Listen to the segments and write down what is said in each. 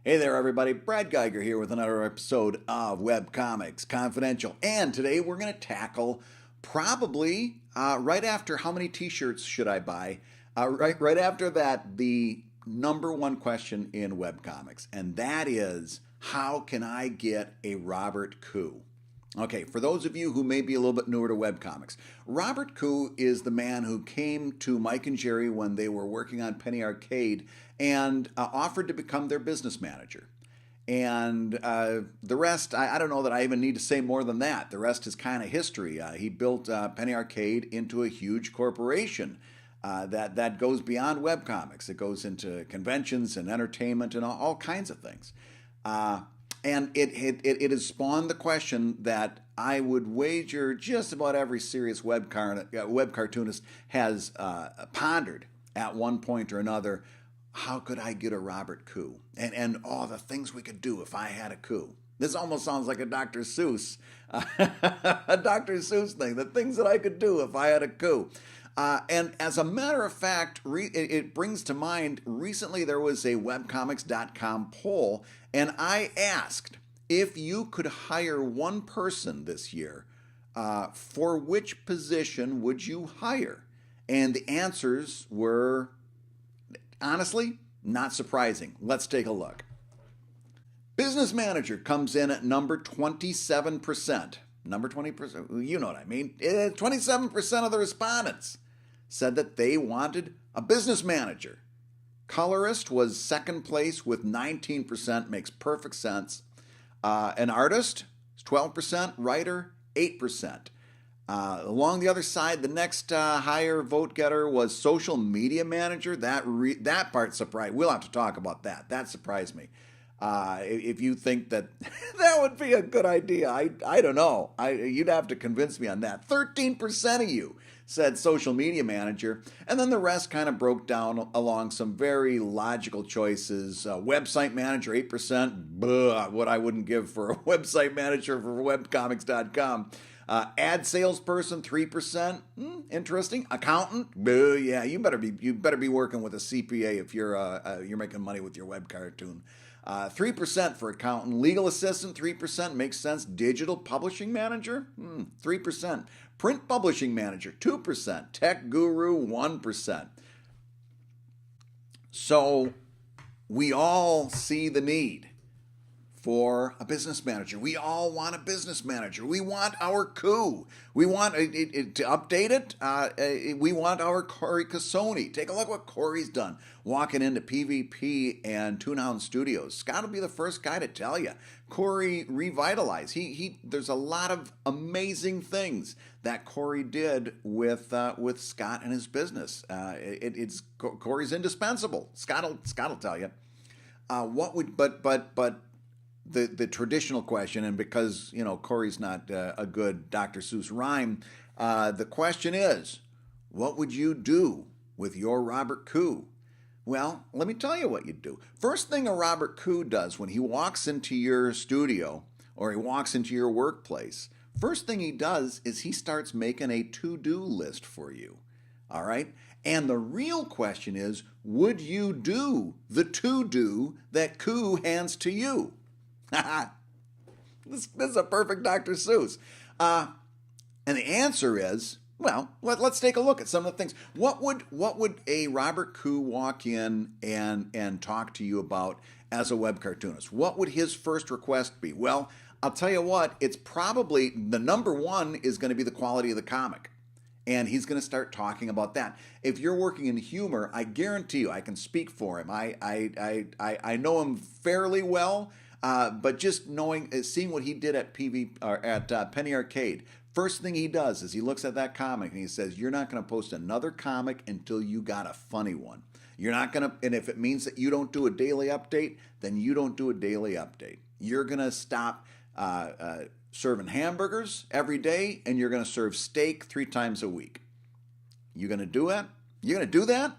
Hey there, everybody. Brad Geiger here with another episode of Webcomics Confidential. And today we're going to tackle probably right after how many t-shirts should I buy? Right after that, the number one question in webcomics. And that is, how can I get a Robert Khoo? Okay, for those of you who may be a little bit newer to webcomics, Robert Khoo is the man who came to Mike and Jerry when they were working on Penny Arcade and offered to become their business manager. And the rest, I don't know that I even need to say more than that. The rest is kind of history. He built Penny Arcade into a huge corporation that goes beyond webcomics. It goes into conventions and entertainment and all kinds of things. And it has spawned the question that I would wager just about every serious web cartoonist has pondered at one point or another. How could I get a Robert Khoo? And all the things we could do if I had a Khoo. This almost sounds like a Dr. Seuss, a Dr. Seuss thing. The things that I could do if I had a Khoo. And as a matter of fact, it brings to mind, recently there was a webcomics.com poll, and I asked if you could hire one person this year, for which position would you hire? And the answers were, honestly, not surprising. Let's take a look. Business manager comes in at number 27%. Number 20%, you know what I mean. 27% of the respondents said that they wanted a business manager. Colorist was second place with 19%, makes perfect sense. An artist, 12%, writer, 8%. Along the other side, the next higher vote getter was social media manager. That part surprised. We'll have to talk about that. That surprised me. If you think that that would be a good idea, I don't know. You'd have to convince me on that. 13% of you said social media manager, and then the rest kind of broke down along some very logical choices. Website manager, 8%. What I wouldn't give for a website manager for webcomics.com. Ad salesperson, 3%. Interesting. Accountant, yeah, you better be working with a CPA if you're making money with your web cartoon. 3% for accountant. Legal assistant, 3%, makes sense. Digital publishing manager, 3%. Print publishing manager, 2%. Tech guru, 1%. So we all see the need for a business manager. We all want a business manager. We want our Khoo. We want to update it. We want our Corey Cassoni. Take a look what Corey's done walking into PvP and Toonhound Studios. Scott will be the first guy to tell you. Corey revitalized. There's a lot of amazing things that Corey did with Scott and his business. Corey's indispensable. Scott will tell you. The traditional question, and because Corey's not a good Dr. Seuss rhyme, the question is, what would you do with your Robert Khoo? Well, let me tell you what you'd do. First thing a Robert Khoo does when he walks into your studio or he walks into your workplace, first thing he does is he starts making a to-do list for you. All right? And the real question is, would you do the to-do that Khoo hands to you? This is a perfect Dr. Seuss. And the answer is, well, let's take a look at some of the things. What would a Robert Khoo walk in and talk to you about as a web cartoonist? What would his first request be? Well, I'll tell you what, it's probably the number one is going to be the quality of the comic. And he's going to start talking about that. If you're working in humor, I guarantee you, I can speak for him. I know him fairly well. But just seeing what he did at Penny Arcade, first thing he does is he looks at that comic and he says, "You're not going to post another comic until you got a funny one. You're not going to, and if it means that you don't do a daily update, then you don't do a daily update. You're going to stop serving hamburgers every day, and you're going to serve steak 3 times a week. You're going to do it? You're going to do that?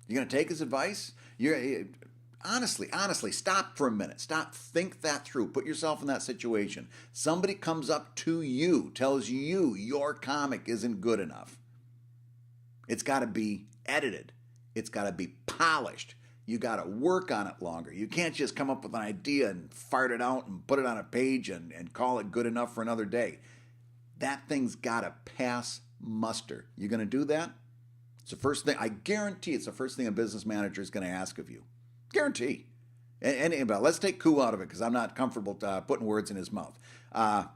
You're going to take his advice? Honestly, stop for a minute. Stop, think that through. Put yourself in that situation. Somebody comes up to you, tells you your comic isn't good enough. It's got to be edited. It's got to be polished. You got to work on it longer. You can't just come up with an idea and fart it out and put it on a page and call it good enough for another day. That thing's got to pass muster. You going to do that? It's the first thing. I guarantee it's the first thing a business manager is going to ask of you. Guarantee. And let's take Khoo out of it because I'm not comfortable putting words in his mouth. And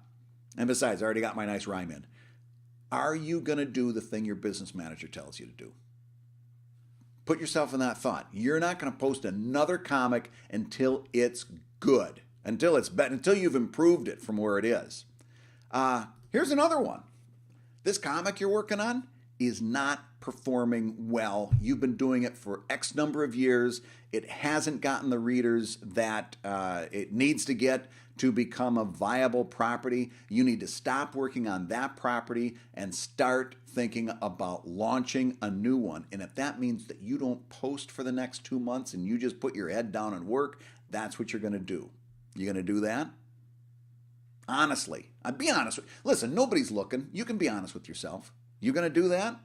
besides, I already got my nice rhyme in. Are you going to do the thing your business manager tells you to do? Put yourself in that thought. You're not going to post another comic until it's good, until it's better, until you've improved it from where it is. Here's another one. This comic you're working on is not performing well. You've been doing it for X number of years. It hasn't gotten the readers that it needs to get to become a viable property. You need to stop working on that property and start thinking about launching a new one. And if that means that you don't post for the next 2 months and you just put your head down and work, that's what you're going to do. You going to do that? Honestly, I'd be honest. Listen, nobody's looking. You can be honest with yourself. You going to do that?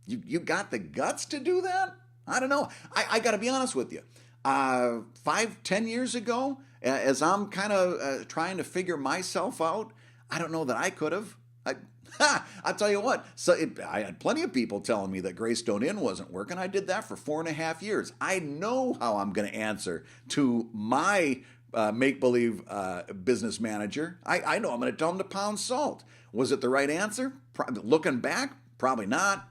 You got the guts to do that? I don't know. I got to be honest with you. 5-10 years ago, as I'm kind of trying to figure myself out, I don't know that I could have. I'll tell you what. So I had plenty of people telling me that Greystone Inn wasn't working. I did that for 4.5 years. I know how I'm going to answer to my make-believe business manager. I know I'm going to tell him to pound salt. Was it the right answer? Looking back, probably not.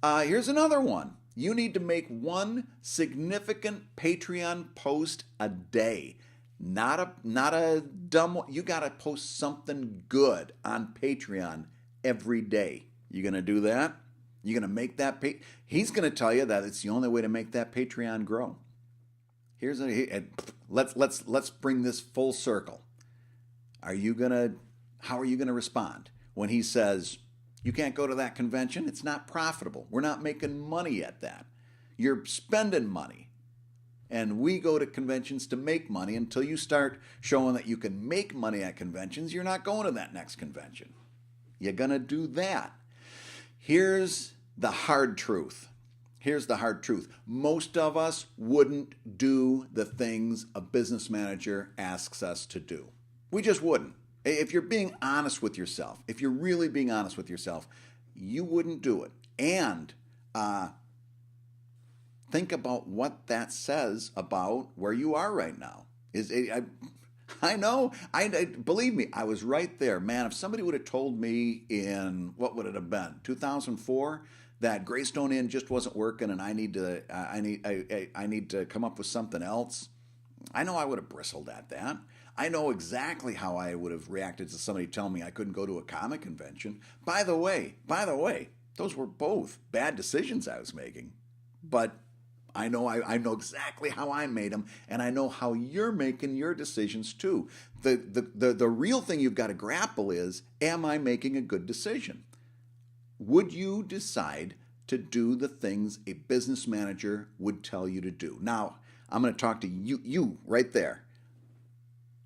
Here's another one. You need to make one significant Patreon post a day. Not a dumb one. You got to post something good on Patreon every day. You going to do that? You going to make that He's going to tell you that it's the only way to make that Patreon grow. Let's bring this full circle. How are you going to respond when he says, you can't go to that convention? It's not profitable. We're not making money at that. You're spending money. And we go to conventions to make money. Until you start showing that you can make money at conventions, you're not going to that next convention. You're going to do that. Here's the hard truth. Most of us wouldn't do the things a business manager asks us to do. We just wouldn't. If you're being honest with yourself, if you're really being honest with yourself, you wouldn't do it. And think about what that says about where you are right now. I know. Believe me, I was right there. Man, if somebody would have told me in, what would it have been, 2004, that Greystone Inn just wasn't working and I need to come up with something else, I know I would have bristled at that. I know exactly how I would have reacted to somebody telling me I couldn't go to a comic convention. By the way, those were both bad decisions I was making. But I know exactly how I made them, and I know how you're making your decisions too. The real thing you've got to grapple is, am I making a good decision? Would you decide to do the things a business manager would tell you to do? Now, I'm going to talk to you right there.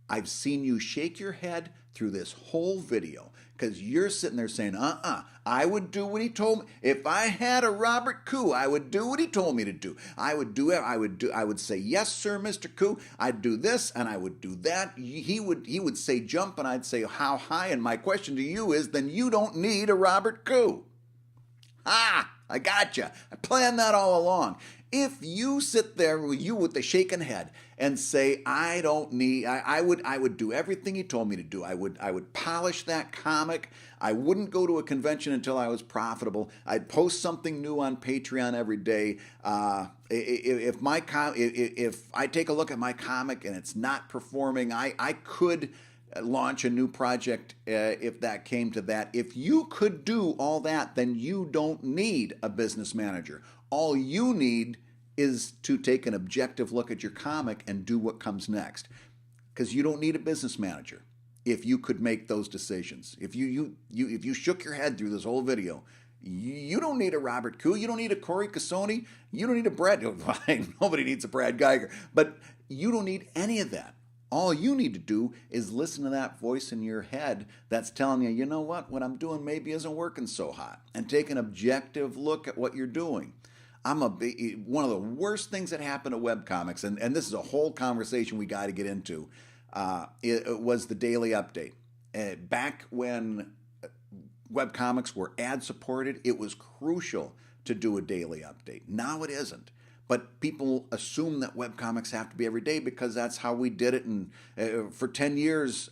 I've seen you shake your head through this whole video because you're sitting there saying, I would do what he told me. If I had a Robert Khoo, I would do what he told me to do. I would say, yes, sir, Mr. Khoo. I'd do this and I would do that. He would say jump and I'd say how high. And my question to you is, then you don't need a Robert Khoo. I got you. I planned that all along. If you sit there with the shaken head and say, I would do everything he told me to do. I would polish that comic. I wouldn't go to a convention until I was profitable. I'd post something new on Patreon every day. If I take a look at my comic and it's not performing, I could launch a new project if that came to that. If you could do all that, then you don't need a business manager. All you need is to take an objective look at your comic and do what comes next. Because you don't need a business manager if you could make those decisions. If you shook your head through this whole video, you don't need a Robert Khoo. You don't need a Corey Cassoni. You don't need a Brad. Nobody needs a Brad Geiger. But you don't need any of that. All you need to do is listen to that voice in your head that's telling you, you know what I'm doing maybe isn't working so hot, and take an objective look at what you're doing. One of the worst things that happened to webcomics, and this is a whole conversation we got to get into, it was the daily update. Back when webcomics were ad supported, it was crucial to do a daily update. Now it isn't. But people assume that webcomics have to be every day because that's how we did it. And for 10 years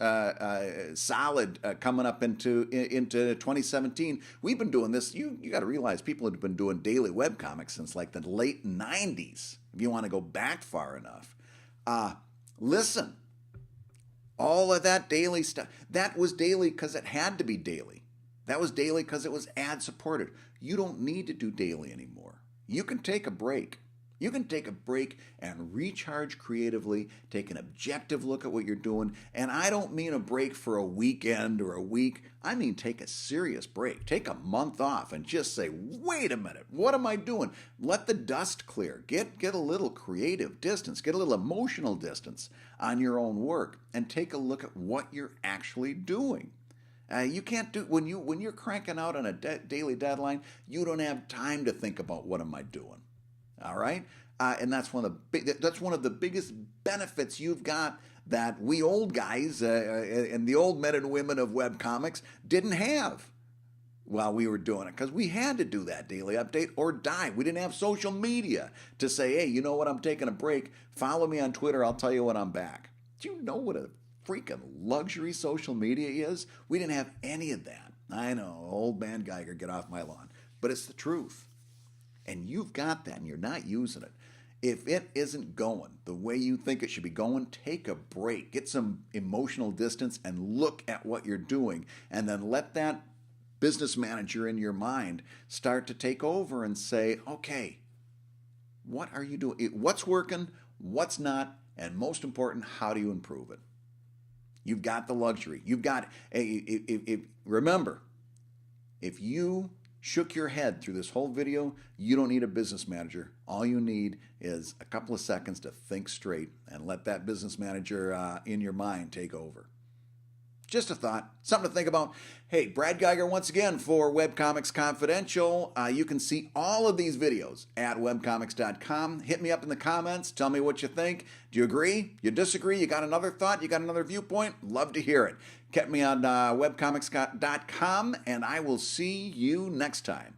solid, coming up into 2017, we've been doing this. You got to realize people have been doing daily webcomics since like the late 90s, if you want to go back far enough. Listen, all of that daily stuff, that was daily because it had to be daily. That was daily because it was ad supported. You don't need to do daily anymore. You can take a break. You can take a break and recharge creatively, take an objective look at what you're doing. And I don't mean a break for a weekend or a week. I mean take a serious break. Take a month off and just say, wait a minute, what am I doing? Let the dust clear. Get a little creative distance. Get a little emotional distance on your own work and take a look at what you're actually doing. You can't do when you're cranking out on a daily deadline. You don't have time to think about what am I doing. All right, and that's one of the biggest benefits you've got that we old guys and the old men and women of webcomics didn't have while we were doing it, because we had to do that daily update or die. We didn't have social media to say, hey, you know what, I'm taking a break. Follow me on Twitter. I'll tell you when I'm back. Do you know what a freaking luxury social media is? We didn't have any of that. I know, old man Geiger, get off my lawn, but it's the truth. And you've got that and you're not using it. If it isn't going the way you think it should be going, take a break. Get some emotional distance and look at what you're doing. And then let that business manager in your mind start to take over and say, okay, what are you doing? What's working? What's not? And most important, how do you improve it? You've got the luxury. You've got, remember, if you shook your head through this whole video, you don't need a business manager. All you need is a couple of seconds to think straight and let that business manager in your mind take over. Just a thought, something to think about. Hey, Brad Geiger once again for Webcomics Confidential. You can see all of these videos at webcomics.com. Hit me up in the comments. Tell me what you think. Do you agree? You disagree? You got another thought? You got another viewpoint? Love to hear it. Get me on webcomics.com, and I will see you next time.